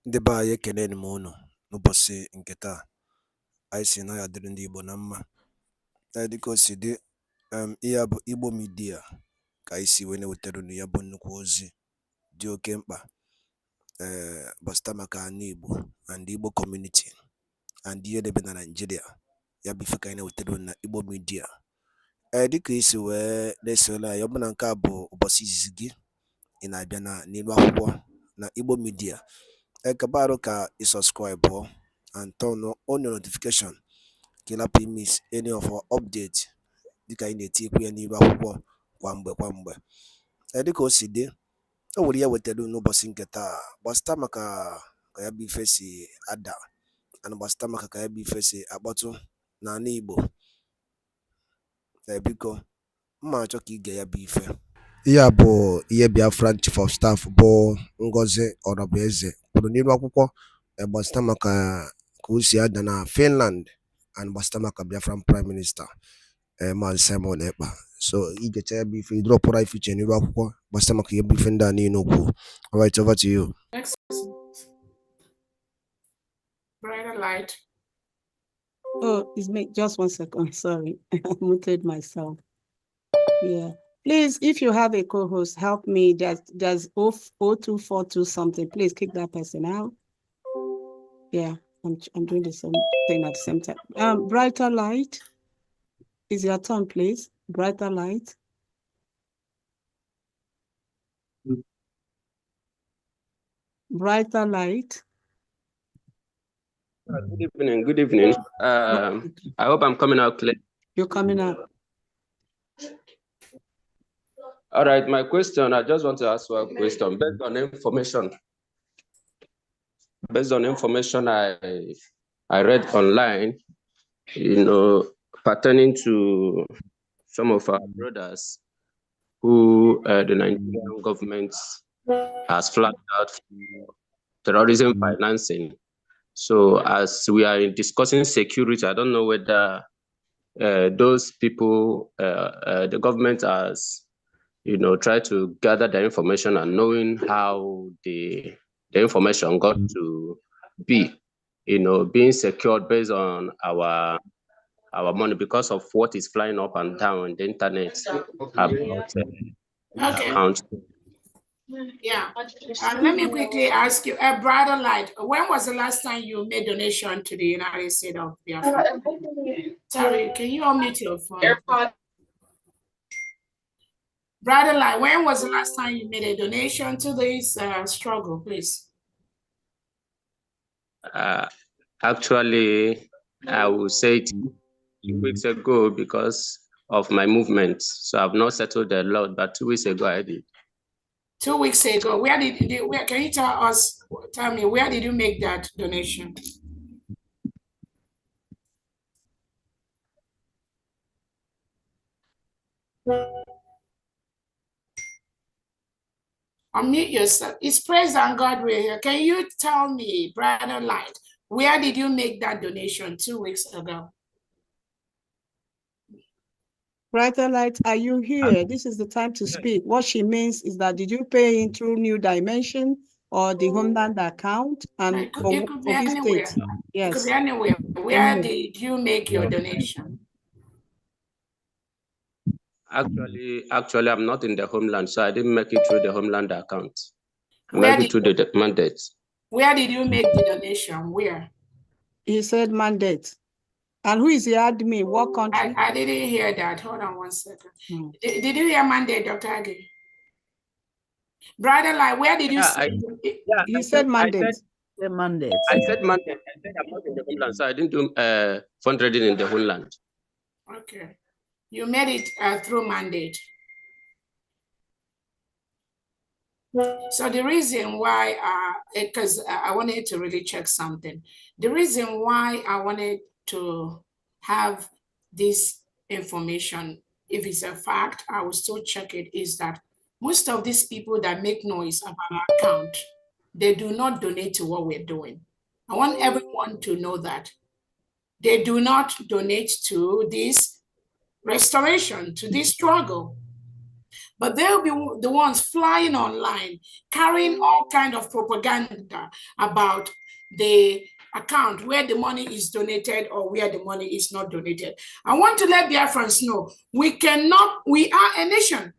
Ndị be anyị ekene m unu n'ụbọchị nke taa. Anyị si na ya dịrị ndị Igbo na mma. Dịka o si dị, ihe a bụ Igbo Media ka anyị si wee na-ewetara unu ya bụ nnukwu ozi dị oke mkpa gbasịta maka ana Igbo and Igbo community and ihe debe na Nigeria. Ya bụ ife ka anyị na-ewetara unu na Igbo Media. Dịka isi wee na-esole anyị, ọ bụ na nke a bụ ụbọchị izizi gị ị na-abịa n'ilu akwụkwọ na Igbo Media, kabaru ka i subscribe and turn on your notification ka ị lapụ miss any of our update dịka anyị na-etikwu ya n'ilu akwụkwọ kwa mgbe. Dịka o si dị, o nwere ya wetara n'ụbọchị nke taa gbasịta maka ka ya bụ ife si ada and gbasịta maka ka ya bụ ife si akpọtụ n'ala Igbo. Biko mma achọ ka ige ya bụ ife. Ihe a bụ ihe BIAFRA Chief of Staff bụ Ngozi Orabueze kwuru n'ilu akwụkwọ gbasịta maka ka o si ada na Finland and gbasịta maka Biafran Prime Minister Maazị Simon Ekpa. So igecha ya bụ ife idropụra ife iche n'ilu akwụkwọ gbasịta maka ihe bụ ife ndị a niile okwu. All right, over to you. Brighter light. Oh, it's me. Just 1 second. Sorry, I muted myself. Yeah. Please, if you have a co-host, help me. There's 0242 something. Please kick that person out. Yeah, I'm doing the same thing at the same time. Brighter light. Is your turn, please? Brighter light. Brighter light. Good evening. Good evening. I hope I'm coming out clear. You're coming out. All right. My question, I just want to ask one question based on information I read online, pertaining to some of our brothers who the Nigerian government has flagged out for terrorism financing. So as we are discussing security, I don't know whether those people, the government has, tried to gather the information and knowing how the information got to be, being secured based on our money because of what is flying up and down on the internet about accounts. Yeah. Let me quickly ask you, Brother Light, when was the last time you made donation to the United States of Biafra? Sorry, can you unmute your phone? Brother Light, when was the last time you made a donation to this struggle, please? Actually, I will say it 2 weeks ago because of my movement. So I've not settled a lot, but 2 weeks ago I did. 2 weeks ago, can you tell me, where did you make that donation? Unmute yourself. It's President Godwin here. Can you tell me, Brother Light, where did you make that donation 2 weeks ago? Brighter Light, are you here? This is the time to speak. What she means is that did you pay in through New Dimension or the Homeland account? And it could be anywhere. Yes. It could be anywhere. Where did you make your donation? Actually, I'm not in the Homeland, so I didn't make it through the Homeland account. I made it through the mandate. Where did you make the donation? Where? He said mandate. And who is the admin? What country? I didn't hear that. Hold on 1 second. Did you hear mandate, Dr. Agi? Brother, like, where did you say? You said mandate. I said mandate. I said I'm not in the Homeland, so I didn't do fundraising in the Homeland. Okay. You made it through mandate. So the reason why, because I wanted to really check something. The reason why I wanted to have this information, if it's a fact, I will still check it, is that most of these people that make noise about our account, they do not donate to what we're doing. I want everyone to know that. They do not donate to this restoration, to this struggle. but they'll be the ones flying online, carrying all kind of propaganda about the account where the money is donated or where the money is not donated. I want to let Biafrans know we are a nation.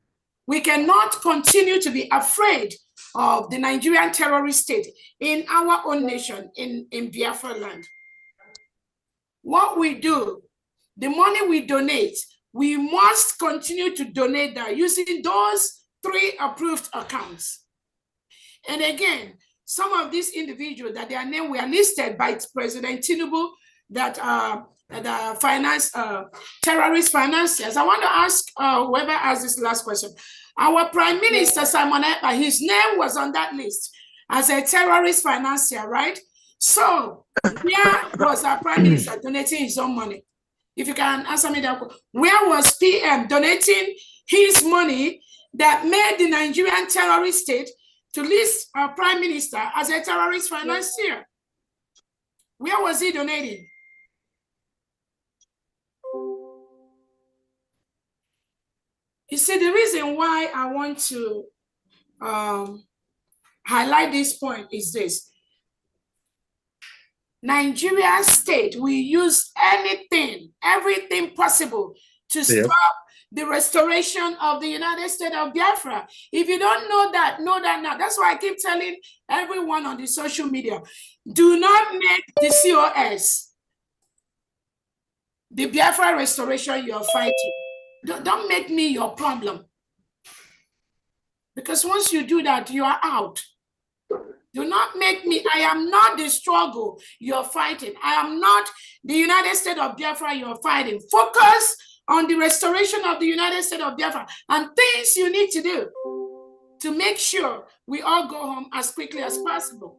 We cannot continue to be afraid of the Nigerian terrorist state in our own nation, in Biafra land. What we do, the money we donate, we must continue to donate that using those 3 approved accounts. And again, some of these individuals that their name were listed by President Tinubu that finance terrorist financiers. I want to ask whoever asked this last question. Our Prime Minister Simon Ekpa, his name was on that list as a terrorist financier, right? So where was our Prime Minister donating his own money? If you can answer me that, where was PM donating his money that made the Nigerian terrorist state to list our Prime Minister as a terrorist financier? Where was he donating? You see, the reason why I want to highlight this point is this. Nigeria state will use everything possible to stop the restoration of the United States of Biafra. If you don't know that now. That's why I keep telling everyone on the social media, do not make the COS the Biafra restoration you're fighting. Don't make me your problem. Because once you do that, you are out. Do not make me, I am not the struggle you're fighting. I am not the United States of Biafra you're fighting. Focus on the restoration of the United States of Biafra and things you need to do to make sure we all go home as quickly as possible.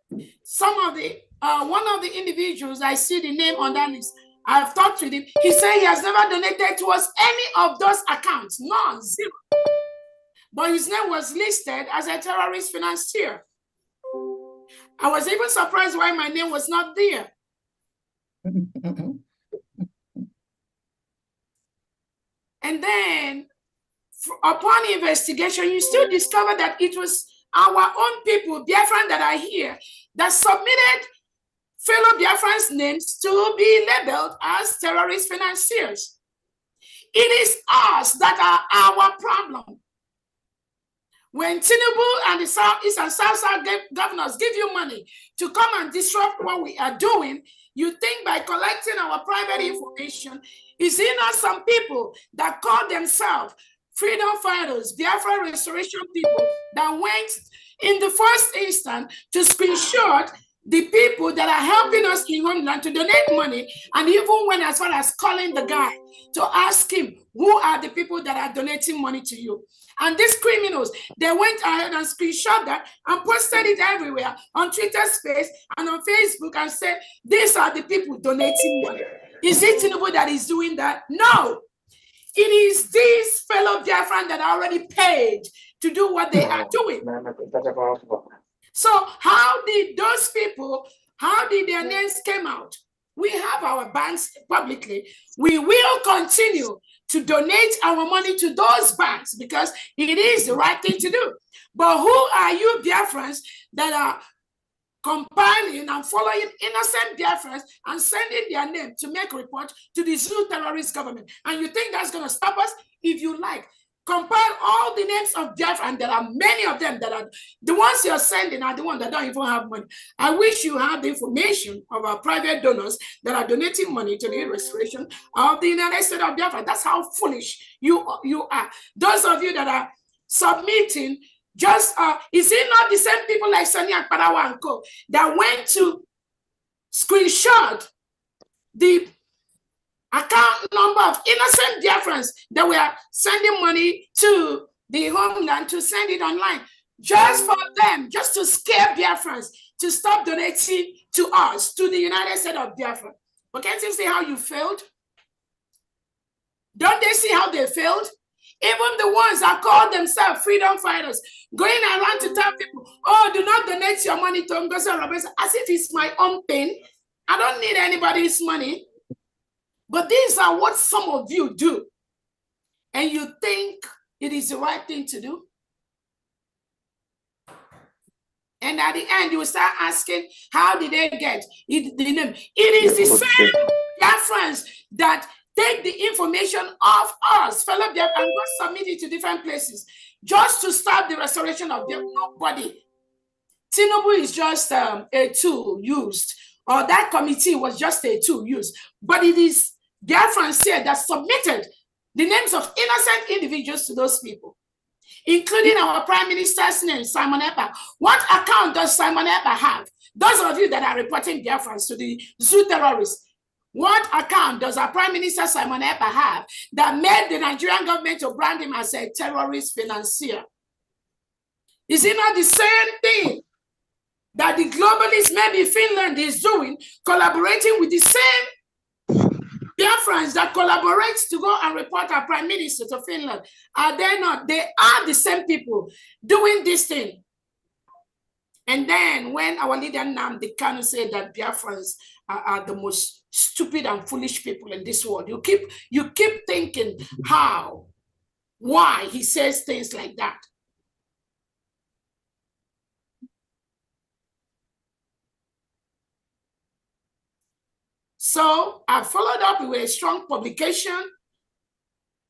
One of the individuals, I see the name on that list, I've talked with him. He said he has never donated to us any of those accounts. None, 0. But his name was listed as a terrorist financier. I was even surprised why my name was not there. And then, upon investigation, you still discover that it was our own people, Biafran, that are here, that submitted fellow Biafrans' names to be labeled as terrorist financiers. It is us that are our problem. When Tinubu and the Southeast and South governors give you money to come and disrupt what we are doing, you think by collecting our private information, is it not some people that call themselves freedom fighters, Biafra restoration people, that went in the first instance to screenshot the people that are helping us in homeland to donate money, and even went as far as calling the guy to ask him, who are the people that are donating money to you? And these criminals, they went ahead and screenshot that and posted it everywhere on Twitter space and on Facebook and said, these are the people donating money. Is it Tinubu that is doing that? No. It is these fellow Biafran that are already paid to do what they are doing. So how did those people, how did their names come out? We have our banks publicly. We will continue to donate our money to those banks because it is the right thing to do. But who are you Biafrans that are compiling and following innocent Biafrans and sending their name to make report to the zoo terrorist government? And you think that's going to stop us? If you like, compile all the names of Biafra, and there are many of them that are the ones you're sending are the ones that don't even have money. I wish you had the information of our private donors that are donating money to the restoration of the United States of Biafra. That's how foolish you are. Those of you that are submitting, just is it not the same people like Sonia Padawa and Co. that went to screenshot the account number of innocent Biafrans that were sending money to the homeland to send it online, just for them, just to scare Biafrans to stop donating to us, to the United States of Biafra? But can't you see how you failed? Don't they see how they failed? Even the ones that call themselves freedom fighters, going around to tell people, oh, do not donate your money to Ngozi Robinson, as if it's my own thing. I don't need anybody's money. But these are what some of you do. and you think it is the right thing to do. And at the end, you will start asking, how did they get it, the name? It is the same Biafrans that take the information of us, fellow Biafrans, and go submit it to different places just to stop the restoration of them. Nobody. Tinubu is just a tool used, or that committee was just a tool used. But it is Biafrans here that submitted the names of innocent individuals to those people, including our Prime Minister's name, Simon Ekpa. What account does Simon Ekpa have? Those of you that are reporting Biafrans to the zoo terrorists, what account does our Prime Minister Simon Ekpa have that made the Nigerian government to brand him as a terrorist financier? Is it not the same thing that the globalists, maybe Finland, is doing, collaborating with the same Biafrans that collaborates to go and report our Prime Minister to Finland? Are they not? They are the same people doing this thing. And then when our leader nnamdi kanu said that Biafrans are the most stupid and foolish people in this world, you keep thinking how, why he says things like that. So I followed up with a strong publication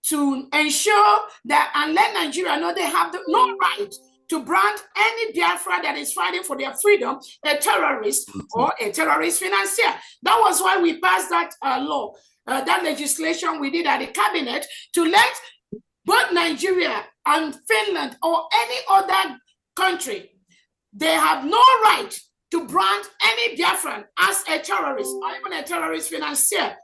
to ensure that and let Nigeria know they have no right to brand any Biafra that is fighting for their freedom a terrorist or a terrorist financier. That was why we passed that law, that legislation we did at the cabinet to let both Nigeria and Finland or any other country, they have no right to brand any Biafran as a terrorist or even a terrorist financier.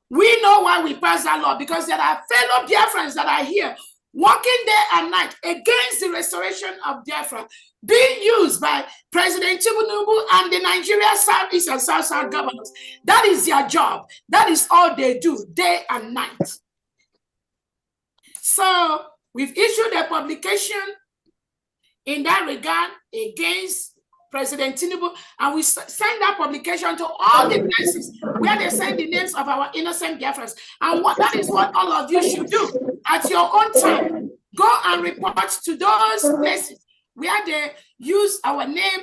We know why we passed that law, because there are fellow Biafrans that are here working day and night against the restoration of Biafra, being used by President Tinubu and the Nigeria Southeast and South governors. That is their job. That is all they do, day and night. So we've issued a publication in that regard against President Tinubu, and we send that publication to all the places where they send the names of our innocent Biafrans. And that is what all of you should do at your own time. Go and report to those places where they use our name,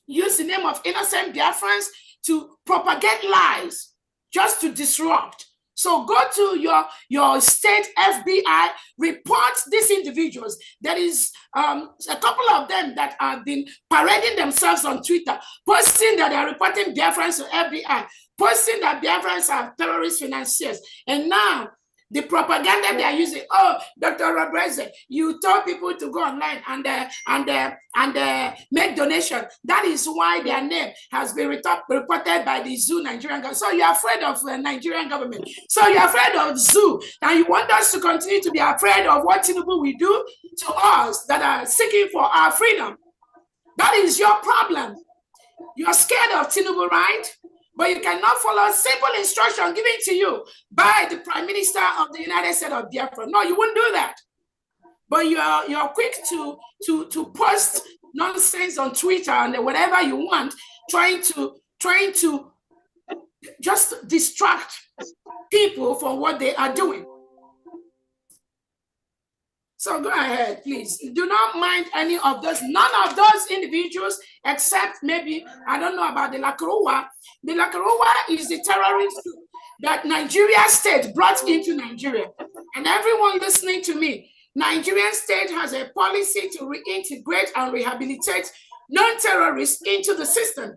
use the name of innocent Biafrans to propagate lies, just to disrupt. So go to your state FBI, report these individuals. There is a couple of them that have been parading themselves on Twitter, posting that they are reporting Biafrans to FBI, posting that Biafrans are terrorist financiers. And now the propaganda they are using, oh, Dr. Robreze, you told people to go online and make donation. That is why their name has been reported by the zoo Nigerian government. So you're afraid of the Nigerian government. So you're afraid of zoo. And you want us to continue to be afraid of what Tinubu will do to us that are seeking for our freedom. That is your problem. You're scared of Tinubu, right? But you cannot follow simple instruction given to you by the Prime Minister of the United States of Biafra. No, you wouldn't do that. But you're quick to post nonsense on Twitter and whatever you want, trying to just distract people from what they are doing. So go ahead, please. Do not mind any of those, none of those individuals, except maybe, I don't know about the Lakrua. The Lakrua is the terrorist that Nigeria state brought into Nigeria. And everyone listening to me, Nigerian state has a policy to reintegrate and rehabilitate non-terrorists into the system.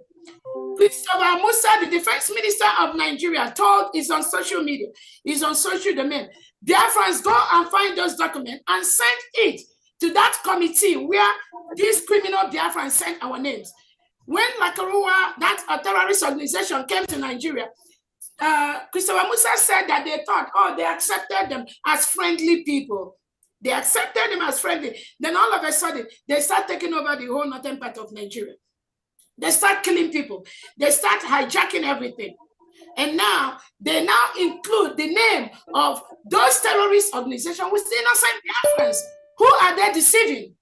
Christopher Musa, the defense minister of Nigeria, is on social media, is on social domain. Biafrans, go and find those documents and send it to that committee where these criminal Biafrans sent our names. When Lakarua, that terrorist organization, came to Nigeria, Christopher Musa said that they thought, oh, they accepted them as friendly people. They accepted them as friendly. Then all of a sudden, they start taking over the whole northern part of Nigeria. They start killing people. They start hijacking everything. And now, they now include the name of those terrorist organizations with innocent Biafrans. Who are they deceiving?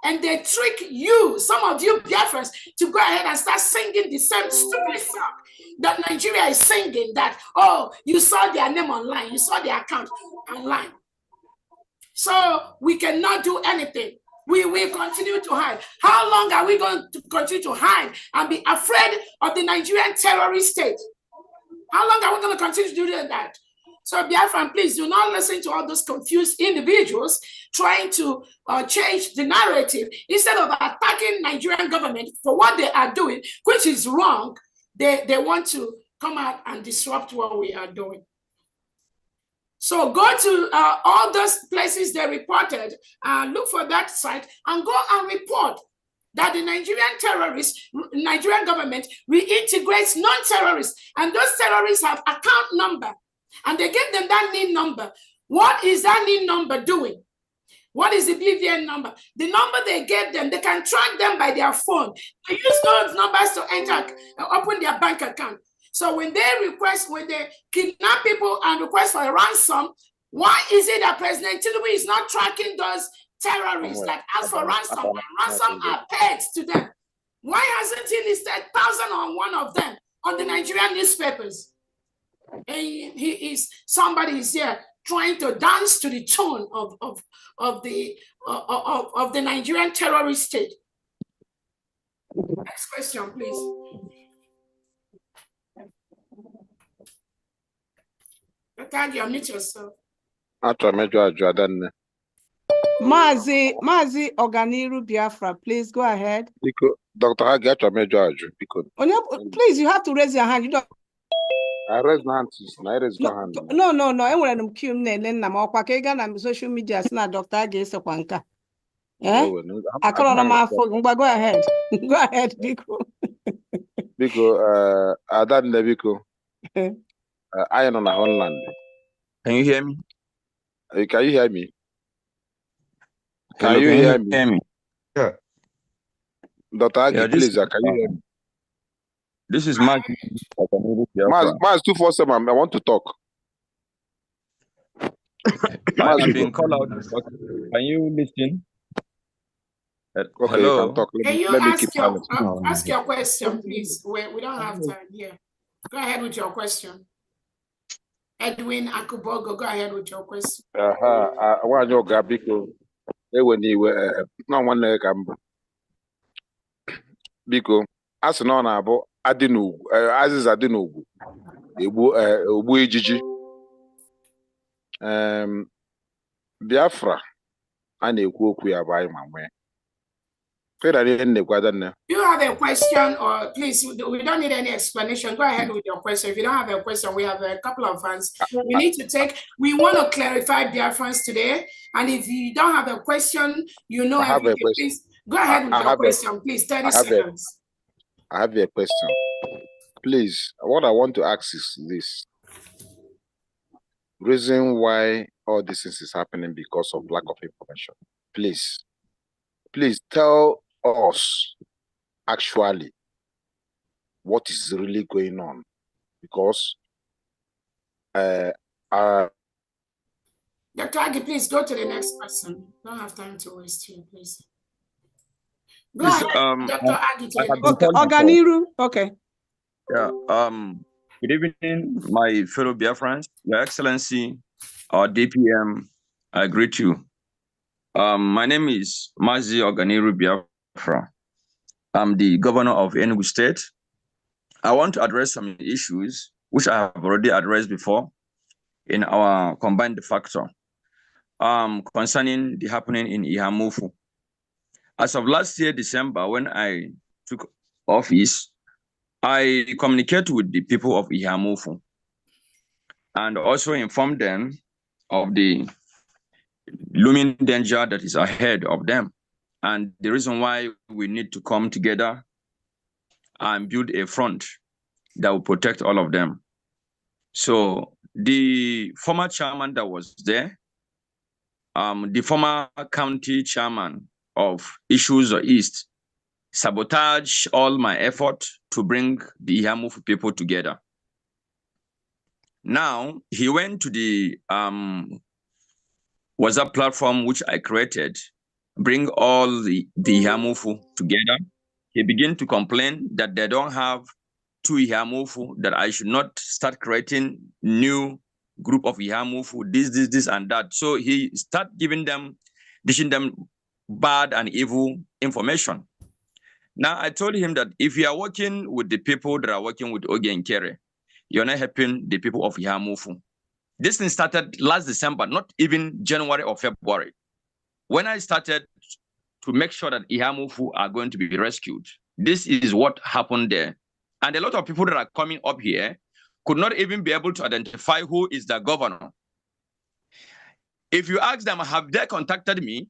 And they trick you, some of you Biafrans, to go ahead and start singing the same stupid song that Nigeria is singing, that, oh, you saw their name online, you saw their account online. So we cannot do anything. We will continue to hide. How long are we going to continue to hide and be afraid of the Nigerian terrorist state? How long are we going to continue to do that? So Biafran, please do not listen to all those confused individuals trying to change the narrative. Instead of attacking Nigerian government for what they are doing, which is wrong, they want to come out and disrupt what we are doing. So go to all those places they reported, look for that site and go and report that the Nigerian government reintegrates non-terrorists, and those terrorists have account number, and they give them that NIN number. What is that NIN number doing? What is the BVN number? The number they gave them, they can track them by their phone. They use those numbers to enter, open their bank account. So when they kidnap people and request for a ransom, why is it that President Tinubu is not tracking those terrorists that ask for ransom, and ransom are paid to them? Why hasn't he listed 1,001 of them on the Nigerian newspapers? And somebody is here trying to dance to the tune of the Nigerian terrorist state. Next question, please. Can you unmute yourself? Mazi Oganiru Biafra, please go ahead. Dr. Hagi, please, you have to raise your hand. You don't. I raise my hand. No. I want to kill them. Social media. Dr. Hagi is a wanker. Eh? I can't on my phone. But go ahead. Go ahead, Biko. Biko, Biko. I am on a Holland. Can you hear me? Can you hear me? Can you hear me? Yeah. Dr. Hagi, please, can you hear me? This is Mark. Mars 247. I want to talk. I've been called out. Can you listen? Okay, hello. you can talk. Can you ask your question, please? We don't have time here. Go ahead with your question. Edwin Akubogo, go ahead with your question. I want your Gabiko. When you were not one leg. Biko, as an honor about Adinu, Aziz Adinu, Obu Ejiji, Biafra, and a cook we are buying my way. You have a question, or please, we don't need any explanation. Go ahead with your question. If you don't have a question, we have a couple of hands. We want to clarify Biafrans today. And if you don't have a question, please go ahead with your question, please. 30 seconds. I have a question. Please, what I want to ask is this. Reason why all this is happening because of lack of information. Please tell us actually what is really going on, because Dr. Hagi, please go to the next person. Don't have time to waste here, please. Go ahead, Dr. Hagi. Okay, Oganiru. Okay. Yeah. Good evening, my fellow Biafrans. Your Excellency, our DPM, I greet you. My name is Mazi Oganiru Biafra. I'm the governor of Enugu State. I want to address some issues which I have already addressed before in our combined factor concerning the happening in Ihamufu. As of last year, December, when I took office, I communicated with the people of Ihamufu and also informed them of the looming danger that is ahead of them and the reason why we need to come together and build a front that will protect all of them. So the former chairman that was there, the former county chairman of Issues East, sabotaged all my effort to bring the Ihamufu people together. Now, he went to the WhatsApp platform which I created, bring all the Ihamufu together. He began to complain that they don't have two Ihamufu, that I should not start creating new group of Ihamufu, this, and that. So he start dishing them bad and evil information. Now, I told him that if you are working with the people that are working with Ogi and Kere, you're not helping the people of Ihamufu. This thing started last December, not even January or February. When I started to make sure that Ihamufu are going to be rescued, this is what happened there. And a lot of people that are coming up here could not even be able to identify who is the governor. If you ask them, have they contacted me?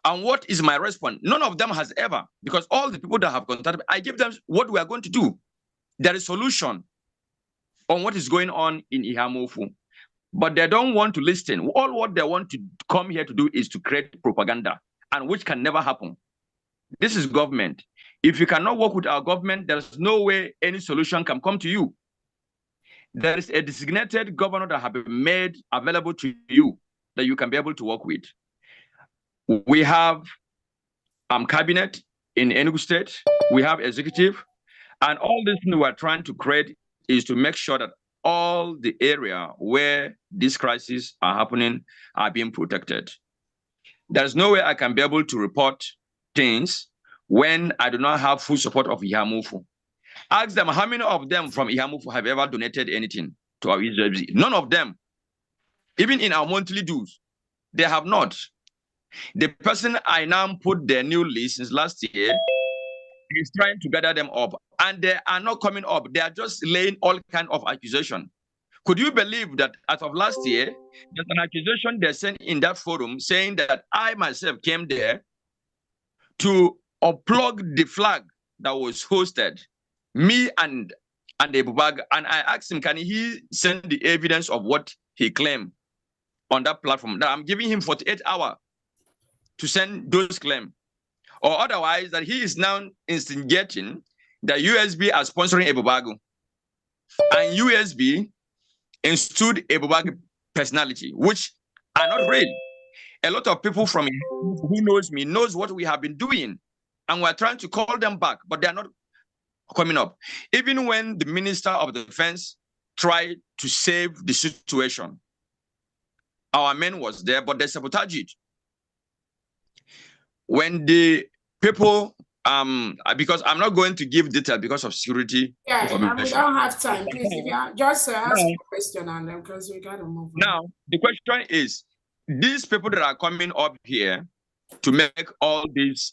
And what is my response? None of them has ever, because all the people that have contacted me, I give them what we are going to do. There is solution on what is going on in Ihamufu. But they don't want to listen. All what they want to come here to do is to create propaganda, and which can never happen. This is government. If you cannot work with our government, there's no way any solution can come to you. There is a designated governor that have been made available to you that you can be able to work with. We have cabinet in Enugu State. We have executive. And all this we are trying to create is to make sure that all the area where these crises are happening are being protected. There's no way I can be able to report things when I do not have full support of Ihamufu. Ask them how many of them from Ihamufu have ever donated anything to our IGBO. None of them. Even in our monthly dues, they have not. The person I now put their new list since last year is trying to gather them up, and they are not coming up. They are just laying all kinds of accusation. Could you believe that as of last year, there's an accusation they sent in that forum saying that I myself came there to unplug the flag that was hosted, me and Ebuka, and I asked him, can he send the evidence of what he claimed on that platform? That I'm giving him 48 hours to send those claims. Or otherwise, that he is now instigating the USB as sponsoring Ebuka. And USB instilled Ebuka personality, which are not real. A lot of people from who knows me knows what we have been doing. And we're trying to call them back, but they are not coming up. Even when the Minister of Defense tried to save the situation, our men was there, but they sabotaged it. When the people, because I'm not going to give detail because of security information. We don't have time. Please, if you just ask a question on them, because we got to move on. Now, the question is, these people that are coming up here to make all these,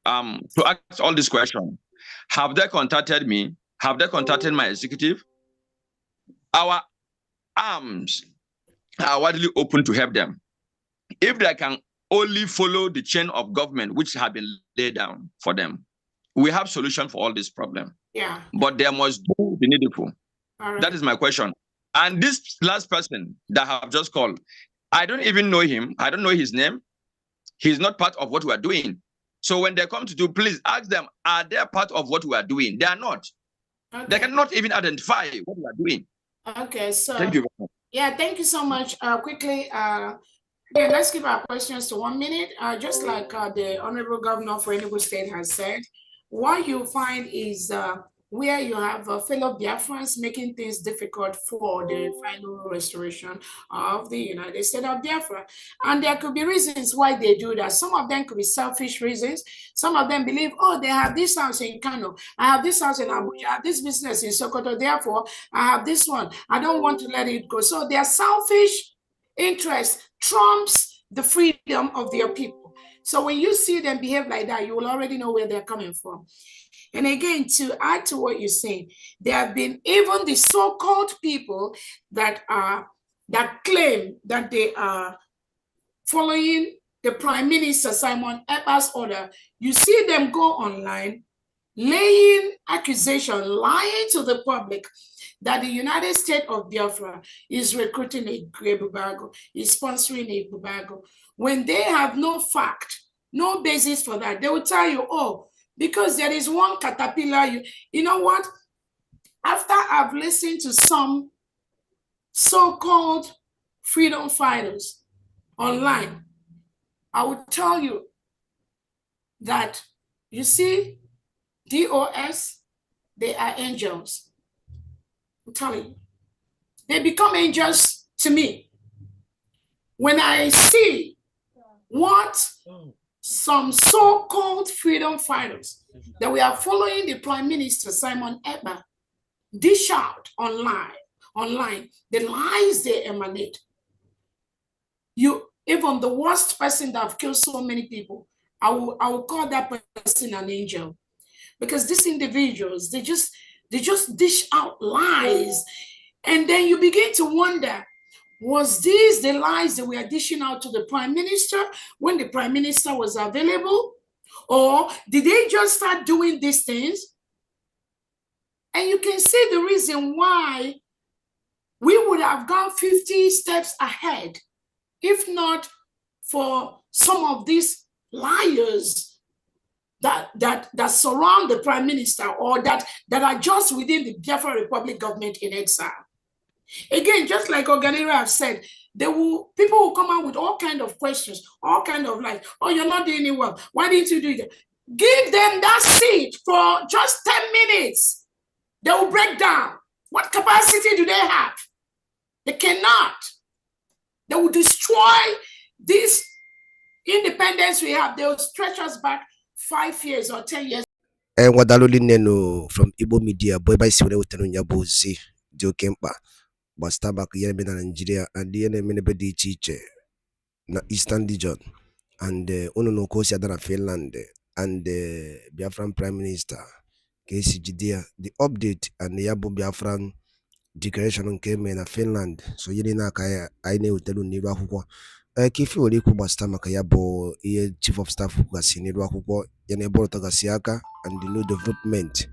to ask all these questions, have they contacted me? Have they contacted my executive? Our arms are widely open to help them. If they can only follow the chain of government which have been laid down for them, we have solution for all this problem. Yeah. But they must do the needful. Right. That is my question. And this last person that I have just called, I don't even know him. I don't know his name. He's not part of what we are doing. So when they come to do, please ask them, are they part of what we are doing? They are not. Okay. They cannot even identify what we are doing. Okay, so thank you. Yeah, thank you so much. Quickly, yeah, let's keep our questions to 1 minute. Just like the Honorable Governor for Enugu State has said, what you find is where you have fellow Biafrans making things difficult for the final restoration of the United States of Biafra. And there could be reasons why they do that. Some of them could be selfish reasons. Some of them believe, oh, they have this house in Kanu, I have this house in Abuja, I have this business in Sokoto, therefore I have this one. I don't want to let it go. So their selfish interest trumps the freedom of their people. So when you see them behave like that, you will already know where they're coming from. And again, to add to what you're saying, there have been even the so-called people that claim that they are following the Prime Minister Simon Ekpa's order. You see them go online, laying accusation, lying to the public that the United States of Biafra is recruiting a Ebuka, is sponsoring a Ebuka, when they have no fact, no basis for that. They will tell you, oh, because there is one caterpillar. You know what? After I've listened to some so-called freedom fighters online, I will tell you that, you see, DOS, they are angels. I'm telling you. They become angels to me when I see what some so-called freedom fighters that we are following the Prime Minister Simon Ekpa dish out online, the lies they emanate. Even the worst person that have killed so many people, I will call that person an angel, because these individuals, they just dish out lies, and then you begin to wonder, was these the lies that we are dishing out to the Prime Minister when the Prime Minister was available? Or did they just start doing these things? And you can see the reason why we would have gone 50 steps ahead if not for some of these liars that surround the Prime Minister, or that are just within the Biafra Republic government in exile. Again, just like Oganera have said, people will come out with all kind of questions, all kind of like, oh, you're not doing it well. Why didn't you do it? Give them that seat for just 10 minutes. They will break down. What capacity do they have? They cannot. They will destroy this independence we have. They will stretch us back 5 years or 10 years. And what Daloli Neno from Igbo media, boy by Sine Yabuzi, Dio Kempa, but Starbuck Yemen and Nigeria, and the enemy teacher na Eastern region, and Uno Kosia than Finland, and the Biafran Prime Minister, KCGD, the update and the Yabu Biafran declaration came in Finland. So Yelina Kaya, I know tell you Niwa. Kifi waliku basta makayabo iye chief of staff kukasinirwa kuko yeneboro tagasiaka and the new development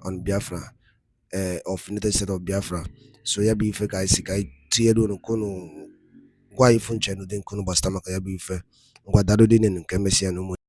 on Biafra of United States of Biafra. So yabi ife ka isikai tiedo no kono kwa ifunche no den kono basta makayabi ife ngwa dado dinen nkemesi anu